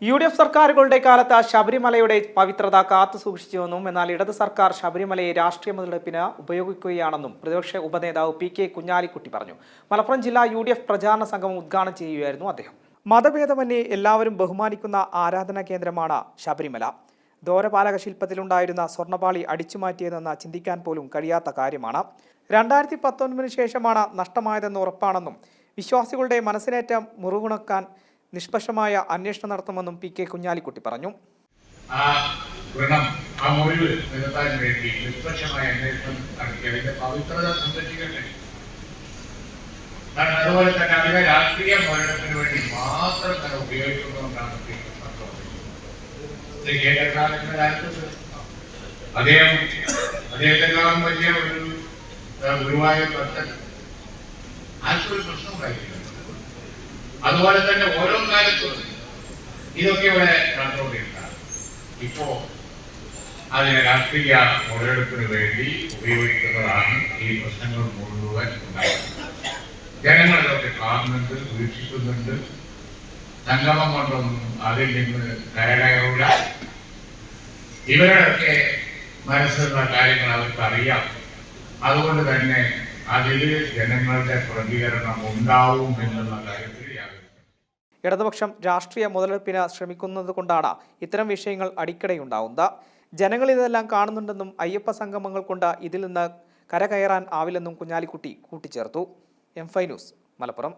UDF സർക്കാരുകളുടെ കാലത്ത് ശബരിമലയുടെ പവിത്രത കാത്തുസൂക്ഷിച്ചുവെന്നും എന്നാൽ ഇടത് സർക്കാർ ശബരിമലയെ രാഷ്ട്രീയ മുതലെടുപ്പിന് ഉപയോഗിക്കുകയാണെന്നും പ്രതിപക്ഷ ഉപനേതാവ് PK കുഞ്ഞാലിക്കുട്ടി പറഞ്ഞു. മലപ്പുറം ജില്ലാ UDF പ്രചാരണ സംഗമം ഉദ്ഘാടനം ചെയ്യുകയായിരുന്നു അദ്ദേഹം. മതഭേദമന്യേ എല്ലാവരും ബഹുമാനിക്കുന്ന ആരാധനാ കേന്ദ്രമാണ് ശബരിമല. ദ്വാരപാലക ശില്പത്തിലുണ്ടായിരുന്ന സ്വർണ്ണപാളി അടിച്ചുമാറ്റിയതെന്ന് ചിന്തിക്കാൻ പോലും കഴിയാത്ത കാര്യമാണ്. 2019 ശേഷമാണ് നഷ്ടമായതെന്ന് ഉറപ്പാണെന്നും വിശ്വാസികളുടെ മനസ്സിനേറ്റ മുറിവുണക്കാൻ നിഷ്പക്ഷമായ അന്വേഷണം നടത്തുമെന്നും PK കുഞ്ഞാലിക്കുട്ടി പറഞ്ഞു. അതുപോലെ തന്നെ അതിനെ രാഷ്ട്രീയ പോരാട്ടത്തിന് വേണ്ടി മാത്രം തന്നെ ഉപയോഗിക്കുന്നതുകൊണ്ടാണ് അദ്ദേഹത്തെക്കാളും വലിയ ഒരു ഗുരുവായ ഭക്തൻ ആർക്കൊരു പ്രശ്നം ഉണ്ടായിട്ടില്ല. അതുപോലെ തന്നെ ഓരോ കാലത്തും ഇതൊക്കെ ഇവിടെ നടന്നുകൊണ്ടിരിക്കുകയാണ്. ഇപ്പോ അതിനെ രാഷ്ട്രീയ മുതലെടുപ്പിന് വേണ്ടി ഉപയോഗിക്കുന്നതാണ് ഈ പ്രശ്നങ്ങൾ മുഴുവൻ ഉണ്ടാകുന്നത്. ജനങ്ങളിതൊക്കെ കാണുന്നുണ്ട്, വീക്ഷിക്കുന്നുണ്ട്. സംഗമം കൊണ്ടൊന്നും അതിൽ നിന്ന് കരകയറൂല. ഇവരുടെയൊക്കെ മനസ്സിലുള്ള കാര്യങ്ങൾ അവർക്ക് അറിയാം. അതുകൊണ്ട് തന്നെ അതിൽ ജനങ്ങളുടെ പ്രതികരണം ഉണ്ടാവും എന്നുള്ള കാര്യത്തിൽ ഇടതുപക്ഷം രാഷ്ട്രീയ മുതലെടുപ്പിന് ശ്രമിക്കുന്നത് കൊണ്ടാണ് ഇത്തരം വിഷയങ്ങൾ അടിക്കടിയുണ്ടാവുന്നത്. ജനങ്ങൾ ഇതെല്ലാം കാണുന്നുണ്ടെന്നും അയ്യപ്പ സംഗമങ്ങൾ കൊണ്ട് ഇതിൽ നിന്ന് കരകയറാൻ ആവില്ലെന്നും കുഞ്ഞാലിക്കുട്ടി കൂട്ടിച്ചേർത്തു. M5 news, Malappuram.